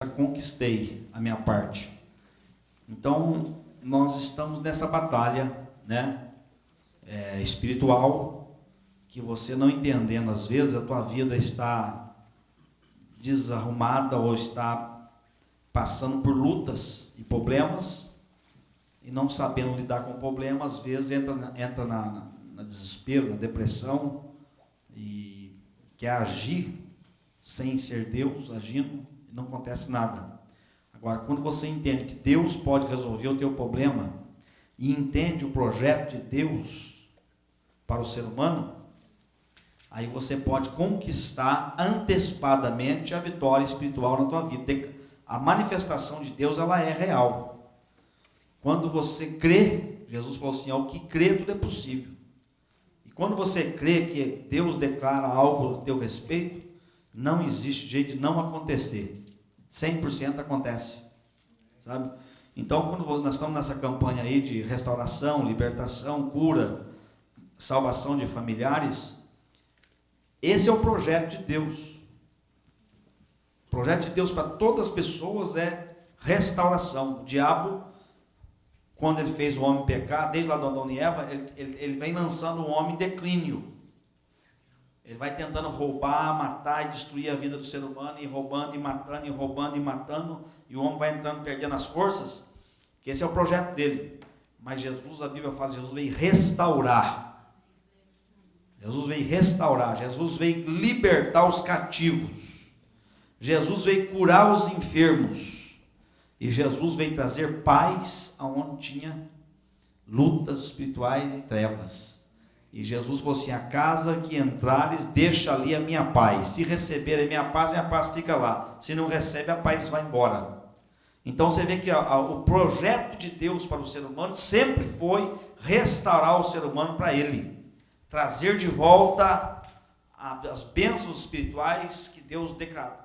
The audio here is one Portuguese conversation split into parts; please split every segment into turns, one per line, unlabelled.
conquistei a minha parte. Então, nós estamos nessa batalha, né, espiritual, que você não entendendo, às vezes, a tua vida está desarrumada ou está passando por lutas e problemas, e não sabendo lidar com o problema, às vezes entra na desespero, na depressão, e quer agir sem ser Deus agindo, e não acontece nada. Agora, quando você entende que Deus pode resolver o teu problema, e entende o projeto de Deus para o ser humano, aí você pode conquistar antecipadamente a vitória espiritual na tua vida. A manifestação de Deus, ela é real. Quando você crê, Jesus falou assim, ao que crê tudo é possível. E quando você crê que Deus declara algo a teu respeito, não existe jeito de não acontecer. 100% acontece. Sabe? Então, quando nós estamos nessa campanha aí de restauração, libertação, cura, salvação de familiares, esse é o projeto de Deus. O projeto de Deus para todas as pessoas é restauração. O diabo, quando ele fez o homem pecar, desde lá do Adão e Eva, ele vem lançando o homem em declínio. Ele vai tentando roubar, matar e destruir a vida do ser humano, e roubando e matando, e roubando e matando, e o homem vai entrando, perdendo as forças, que esse é o projeto dele. Mas Jesus, a Bíblia fala, Jesus veio restaurar. Jesus veio restaurar, Jesus veio libertar os cativos. Jesus veio curar os enfermos. E Jesus veio trazer paz aonde tinha lutas espirituais e trevas. E Jesus falou assim, a casa que entrares, deixa ali a minha paz. Se receber a minha paz fica lá. Se não recebe, a paz vai embora. Então você vê que o projeto de Deus para o ser humano sempre foi restaurar o ser humano para Ele. Trazer de volta as bênçãos espirituais que Deus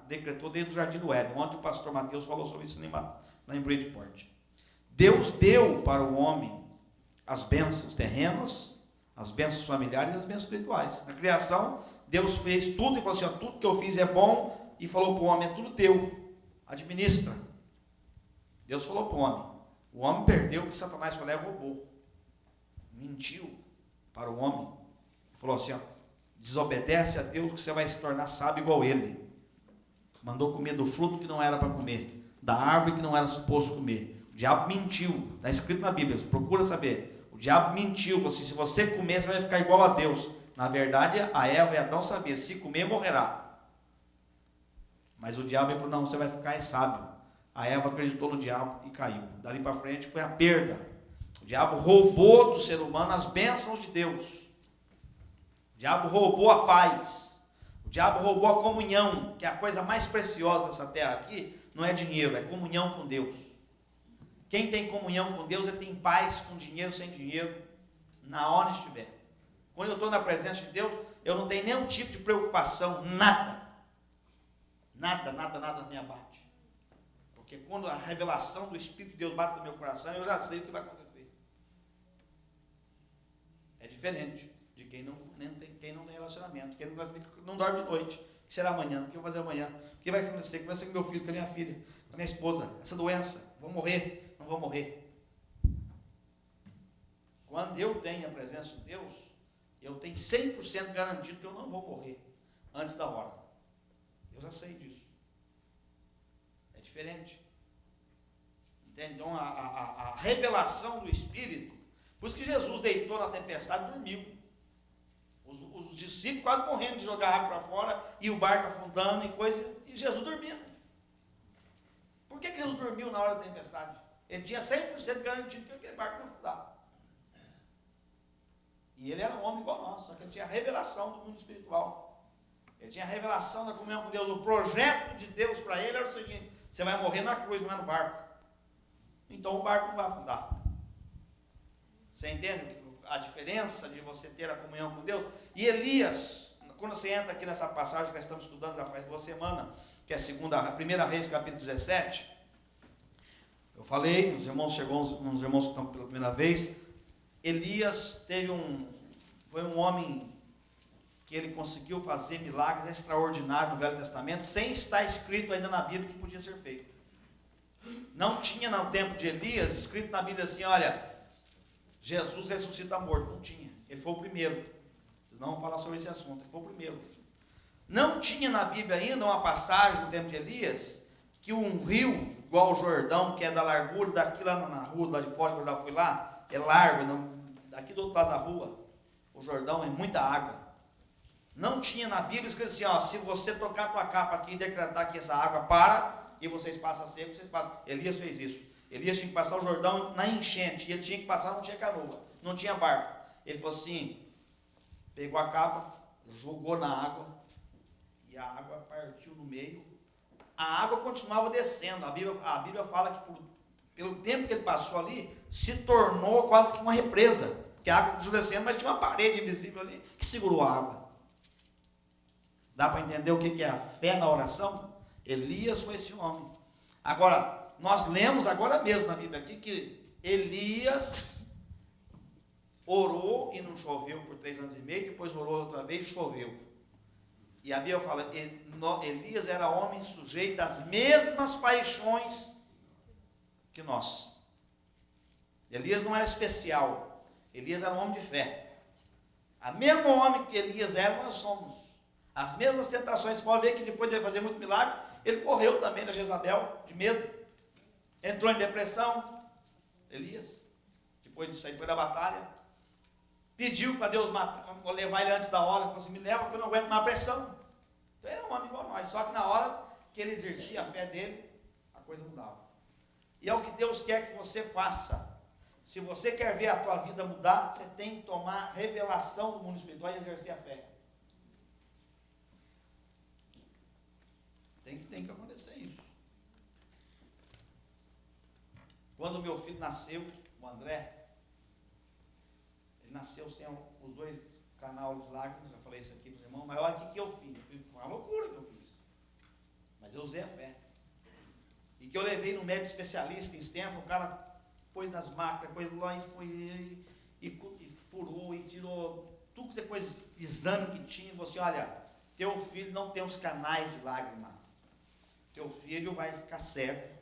decretou desde o Jardim do Éden. Ontem o pastor Mateus falou sobre isso lá em Bridgeport. Deus deu para o homem as bênçãos terrenas, as bênçãos familiares e as bênçãos espirituais. Na criação, Deus fez tudo e falou assim, tudo que eu fiz é bom, e falou para o homem, é tudo teu, administra. Deus falou para o homem. O homem perdeu porque Satanás foi lá e roubou. Mentiu para o homem. Falou assim, desobedece a Deus que você vai se tornar sábio igual ele. Mandou comer do fruto que não era para comer, da árvore que não era suposto comer. O diabo mentiu, está escrito na Bíblia, procura saber. O diabo mentiu, falou assim, se você comer, você vai ficar igual a Deus. Na verdade, a Eva e Adão sabiam, se comer, morrerá. Mas o diabo falou, não, você vai ficar sábio. A Eva acreditou no diabo e caiu. Dali para frente foi a perda. O diabo roubou do ser humano as bênçãos de Deus. O diabo roubou a paz. O diabo roubou a comunhão, que é a coisa mais preciosa dessa terra aqui, não é dinheiro, é comunhão com Deus. Quem tem comunhão com Deus, ele tem paz com dinheiro, sem dinheiro, na hora que estiver. Quando eu estou na presença de Deus, eu não tenho nenhum tipo de preocupação, nada. Nada me abate. Porque quando a revelação do Espírito de Deus bate no meu coração, eu já sei o que vai acontecer. É diferente de quem não tem relacionamento, quem não dorme de noite. O que será amanhã? O que eu vou fazer amanhã? O que vai acontecer? O que vai acontecer com meu filho, com a minha filha, com a minha esposa? Essa doença, vou morrer, não vou morrer. Quando eu tenho a presença de Deus, eu tenho 100% garantido que eu não vou morrer antes da hora. Eu já sei disso. É diferente. Entende? Então, a revelação do Espírito, por isso que Jesus deitou na tempestade e dormiu. Os discípulos quase morrendo de jogar água para fora, e o barco afundando e coisa, e Jesus dormindo. Por que Jesus dormiu na hora da tempestade? Ele tinha 100% garantido que aquele barco não afundava. E ele era um homem igual a nós, só que ele tinha a revelação do mundo espiritual. Ele tinha a revelação da comunhão com Deus. O projeto de Deus para ele era o seguinte, você vai morrer na cruz, não é no barco. Então o barco não vai afundar. Você entende a diferença de você ter a comunhão com Deus? E Elias, quando você entra aqui nessa passagem que nós estamos estudando já faz 2 semanas, que é a 1 Reis, capítulo 17, eu falei, os irmãos uns irmãos que estão pela primeira vez, Elias foi um homem que ele conseguiu fazer milagres extraordinários no Velho Testamento, sem estar escrito ainda na Bíblia que podia ser feito. Não tinha no tempo de Elias escrito na Bíblia assim, olha, Jesus ressuscita morto. Não tinha. Ele foi o primeiro. Vocês não vão falar sobre esse assunto. Ele foi o primeiro. Não tinha na Bíblia ainda uma passagem no tempo de Elias que um rio, igual o Jordão, que é da largura daqui lá na rua, lá de fora, que eu já fui lá, é largo, daqui do outro lado da rua, o Jordão é muita água. Não tinha na Bíblia escrito assim, ó, se você tocar com a capa aqui e decretar que essa água para, e vocês passam seco, vocês passam. Elias fez isso. Elias tinha que passar o Jordão na enchente, e ele tinha que passar, não tinha canoa, não tinha barco. Ele falou assim, pegou a capa, jogou na água, e a água partiu no meio. A água continuava descendo. A Bíblia fala que pelo tempo que ele passou ali, se tornou quase que uma represa. Porque a água continuou descendo, mas tinha uma parede invisível ali que segurou a água. Dá para entender o que é a fé na oração? Elias foi esse homem. Agora, nós lemos agora mesmo na Bíblia aqui que Elias orou e não choveu por 3 anos e meio, depois orou outra vez e choveu. E a Bíblia fala, Elias era homem sujeito às mesmas paixões que nós. Elias não era especial, Elias era um homem de fé. A mesmo homem que Elias era, nós somos. As mesmas tentações, você pode ver que depois de ele fazer muito milagre, ele correu também da Jezabel, de medo. Entrou em depressão, Elias, depois de sair, depois da batalha. Pediu para Deus levar ele antes da hora, falou assim, me leva que eu não aguento mais a pressão. Então ele era um homem igual a nós, só que na hora que ele exercia a fé dele, a coisa mudava. E é o que Deus quer que você faça. Se você quer ver a tua vida mudar, você tem que tomar revelação do mundo espiritual e exercer a fé. Tem que acontecer isso. Quando meu filho nasceu, o André, ele nasceu sem os 2 canais de lágrimas, eu falei isso aqui para os irmãos, mas olha o que eu fiz. Foi uma loucura que eu fiz. Mas eu usei a fé. E que eu levei no médico especialista em Stanford, o cara pôs nas máquinas, pôs lá e furou e tirou tudo que depois de exame que tinha, e falou assim, olha, teu filho não tem os canais de lágrima. Teu filho vai ficar cego.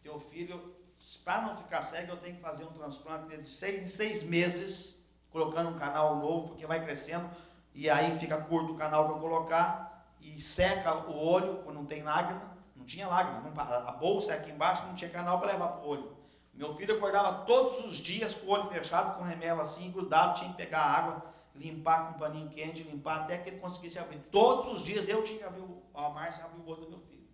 Teu filho, para não ficar cego, eu tenho que fazer um transplante de 6 em 6 meses, colocando um canal novo, porque vai crescendo, e aí fica curto o canal que eu colocar, e seca o olho, quando não tem lágrima. Não tinha lágrima, a bolsa aqui embaixo não tinha canal para levar para o olho. Meu filho acordava todos os dias com o olho fechado, com remela assim, grudado, tinha que pegar água, limpar com um paninho quente, limpar até que ele conseguisse abrir. Todos os dias eu tinha que abrir, a Márcia abriu o olho do meu filho.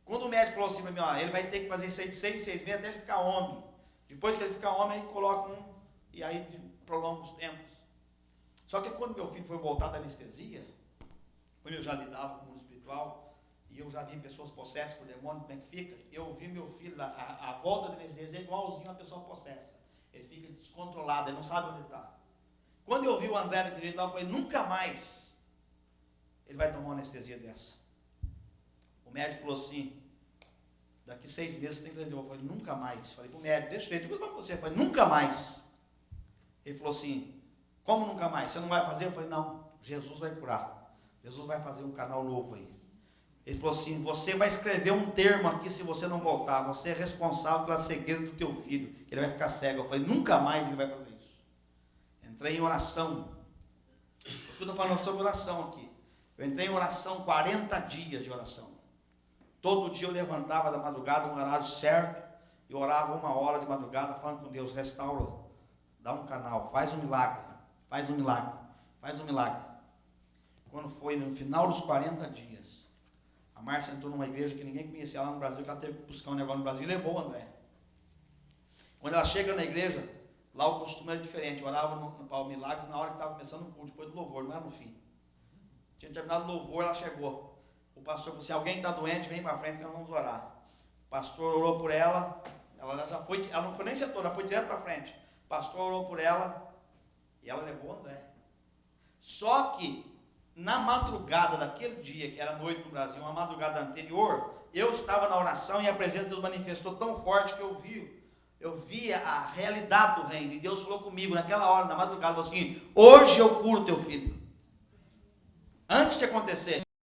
Quando o médico falou assim para mim, ó, ele vai ter que fazer isso aí de 6 em 6 meses até ele ficar homem. Depois que ele ficar homem, aí coloca e aí prolonga os tempos. Só que quando meu filho foi voltar da anestesia, quando eu já lidava com o mundo espiritual, e eu já vi pessoas possessas por demônio, como é que fica? Eu vi meu filho, a volta da anestesia é igualzinho a pessoa possessa. Ele fica descontrolado, ele não sabe onde está. Quando eu vi o André naquele jeito lá, eu falei, nunca mais ele vai tomar uma anestesia dessa. O médico falou assim, daqui 6 meses você tem que trazer de novo. Eu falei, nunca mais. Falei para o médico, deixa eu dizer para você. Eu falei, nunca mais. Ele falou assim, como nunca mais? Você não vai fazer? Eu falei, não, Jesus vai curar. Jesus vai fazer um canal novo aí. Ele falou assim, você vai escrever um termo aqui se você não voltar. Você é responsável pela cegueira do teu filho. Ele vai ficar cego. Eu falei, nunca mais ele vai fazer isso. Entrei em oração. Por isso que eu estou falando sobre oração aqui. Eu entrei em oração, 40 dias de oração. Todo dia eu levantava da madrugada, um horário certo, e orava 1 hora de madrugada, falando com Deus, restaura, dá um canal, faz um milagre, faz um milagre, faz um milagre. Quando foi no final dos 40 dias, a Márcia entrou numa igreja que ninguém conhecia lá no Brasil, que ela teve que buscar um negócio no Brasil, e levou o André. Quando ela chega na igreja, lá o costume era diferente, eu orava no milagre na hora que estava começando o culto, depois do louvor, não era no fim. Tinha terminado o louvor, ela chegou. O pastor falou, se alguém está doente, vem para frente que nós vamos orar. O pastor orou por ela já foi, ela não foi nem setor, ela foi direto para frente. O pastor orou por ela e ela levou o André. Só que na madrugada daquele dia, que era noite no Brasil, uma madrugada anterior, eu estava na oração e a presença de Deus manifestou tão forte que eu vi eu via a realidade do reino. E Deus falou comigo naquela hora, na madrugada, falou assim: hoje eu curo teu filho. Antes de acontecer.